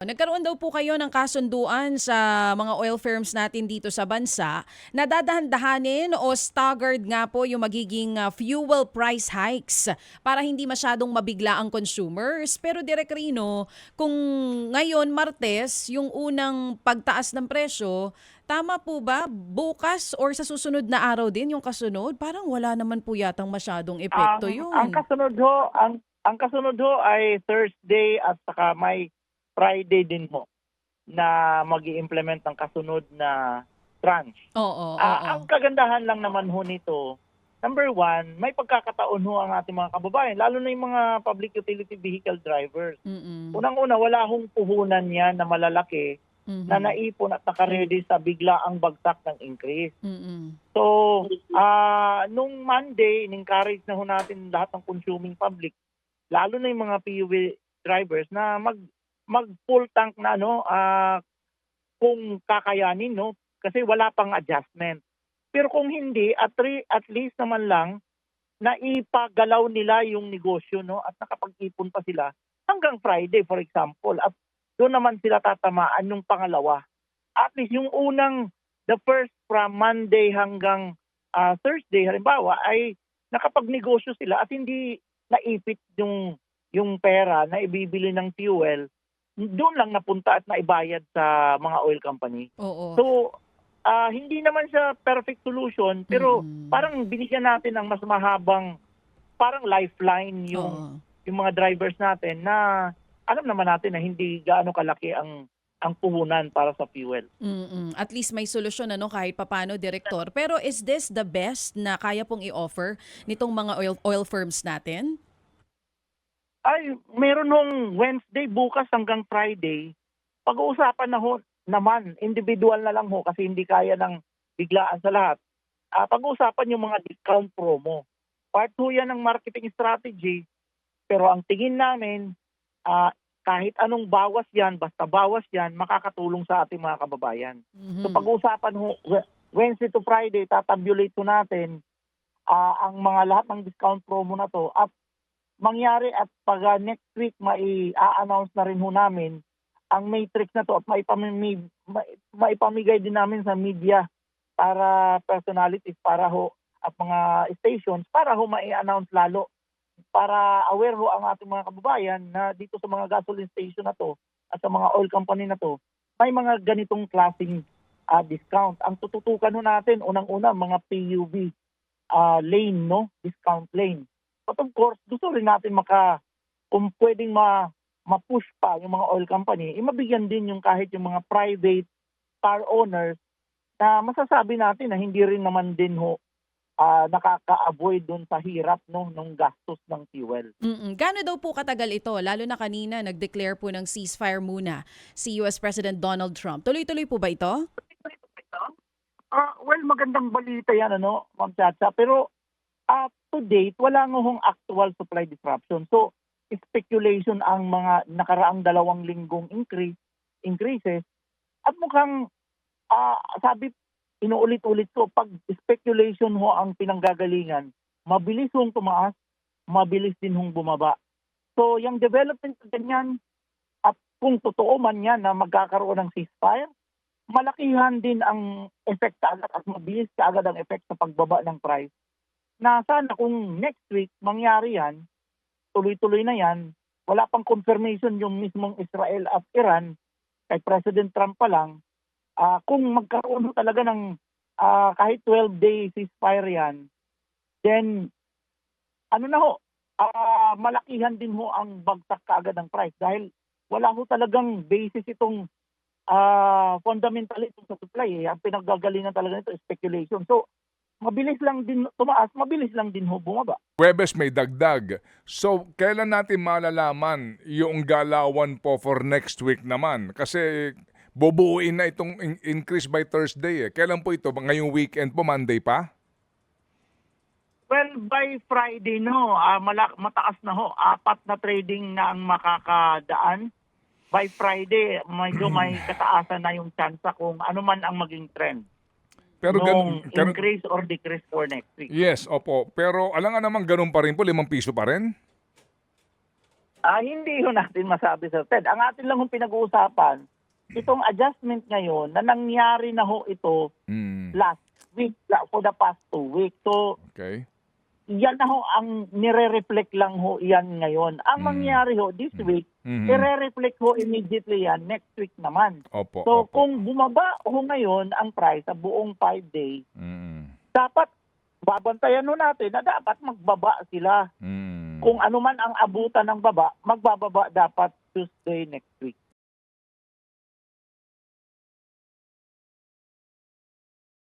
Nagkaroon daw po kayo ng kasunduan sa mga oil firms natin dito sa bansa na dadahan-dahanin o staggered nga po yung magiging fuel price hikes para hindi masyadong mabigla ang consumers. Pero Direk Rino, kung ngayon Martes, yung unang pagtaas ng presyo, tama po ba bukas or sa susunod na araw din yung kasunod? Parang wala naman po yatang masyadong epekto Ang yun. kasunod ho, ang kasunod ho ay Thursday at saka may Friday din ho na mag-i-implement ng kasunod na tranche. Oo, oo. Ang kagandahan lang naman ho nito, number one, may pagkakataon ho ang ating mga kababayan, lalo na yung mga public utility vehicle drivers. Mm-mm. Unang-una, wala hong puhunan yan na malalaki na Mhm. naipon at nakaredy sa biglaang bagsak ng increase. Mm-mm. So, nung Monday, in-encourage na ho natin lahat ng consuming public, lalo na yung mga PUV drivers na mag full tank na kung kakayanin kasi wala pang adjustment. Pero kung hindi, at least naman lang na ipagalaw nila yung negosyo at nakapag-ipon pa sila hanggang Friday for example, at doon naman sila tatamaan yung pangalawa. At least yung the first from Monday hanggang Thursday halimbawa ay nakapagnegosyo sila at hindi naipit yung pera na ibibili ng fuel, doon lang napunta at naibayad sa mga oil company. Oo. So, hindi naman siya perfect solution, pero Mm. parang binigyan natin ng mas mahabang parang lifeline Oo. yung mga drivers natin na alam naman natin na hindi gaano kalaki ang puhunan para sa fuel. Mm. At least may solusyon kahit papano, Direktor. Pero is this the best na kaya pong i-offer nitong mga oil firms natin? Ay, meron nung Wednesday, bukas hanggang Friday, pag-uusapan na ho naman, individual na lang ho kasi hindi kaya ng biglaan sa lahat. Pag-uusapan yung mga discount promo. Part ho yan ng marketing strategy, pero ang tingin namin, kahit anong bawas yan, basta bawas yan, makakatulong sa ating mga kababayan. So Mhm. pag-uusapan ho, Wednesday to Friday, tatabulate ho natin ang mga lahat ng discount promo na to at mangyari at pag next week mai-announce na rin ho namin ang matrix na to at maipamigay din namin sa media para personalities para ho at mga stations para ho mai-announce lalo para aware ho ang ating mga kababayan na dito sa mga gasoline station na to at sa mga oil company na to may mga ganitong klaseng discount. Ang tututukan ho natin unang-una mga PUV lane, discount lane. But of course, gusto rin natin kung pwedeng ma-push pa yung mga oil company, mabigyan din yung kahit yung mga private car owners na masasabi natin na hindi rin naman din ho nakaka-avoid dun sa hirap nung gastos ng fuel. Gaano daw po katagal ito? Lalo na kanina nag-declare po ng ceasefire muna si US President Donald Trump. Tuloy-tuloy po ba ito? Well, magandang balita yan, Ma'am Chacha. Pero to date, wala hong actual supply disruption. So, speculation ang mga nakaraang 2 linggong increases. At mukhang, sabi, inuulit-ulit ko, pag speculation ho ang pinanggagalingan, mabilis hong tumaas, mabilis din hong bumaba. So, yung development na ganyan, at kung totoo man yan na magkakaroon ng ceasefire, malakihan din ang effect kaagad at mabilis kaagad ang effect sa pagbaba ng price. Na sana kung next week mangyari yan, tuloy-tuloy na yan, wala pang confirmation yung mismong Israel at Iran, kay President Trump pa lang, kung magkaroon talaga ng kahit 12-day ceasefire yan, then malakihan din ho ang bagsak kaagad ng price dahil wala ho talagang basis itong fundamental ito sa supply. Ang pinaggagalingan talaga nito is speculation. So, mabilis lang din tumaas, mabilis lang din ho bumaba. Huwebes may dagdag. So, kailan natin malalaman yung galawan po for next week naman? Kasi bubuuin na itong increase by Thursday. Kailan po ito? Ngayong weekend po, Monday pa? Well, by Friday mataas na ho. 4 na trading na ang makakadaan. By Friday, medyo may kataasan na yung chance kung ano man ang maging trend. Pero Nung increase or decrease for next week. yes, opo. Pero alam nga naman ganun pa rin po, 5 piso pa rin? Hindi ho natin masabi, Sir Ted. Ang atin lang hong pinag-uusapan, itong adjustment ngayon na nangyari na ho ito Mm. last week, for the past 2 weeks. So, Okay. yan na ho ang nire-reflect lang ho yan ngayon. Ang mangyari ho this week, Mhm. i-reflect ho immediately yan next week naman. Opo. So, opo. kung bumaba ho ngayon ang price sa buong 5 days, Mm. dapat babantayan ho natin na dapat magbaba sila. Mm. Kung ano man ang abutan ng baba, magbababa dapat Tuesday next week.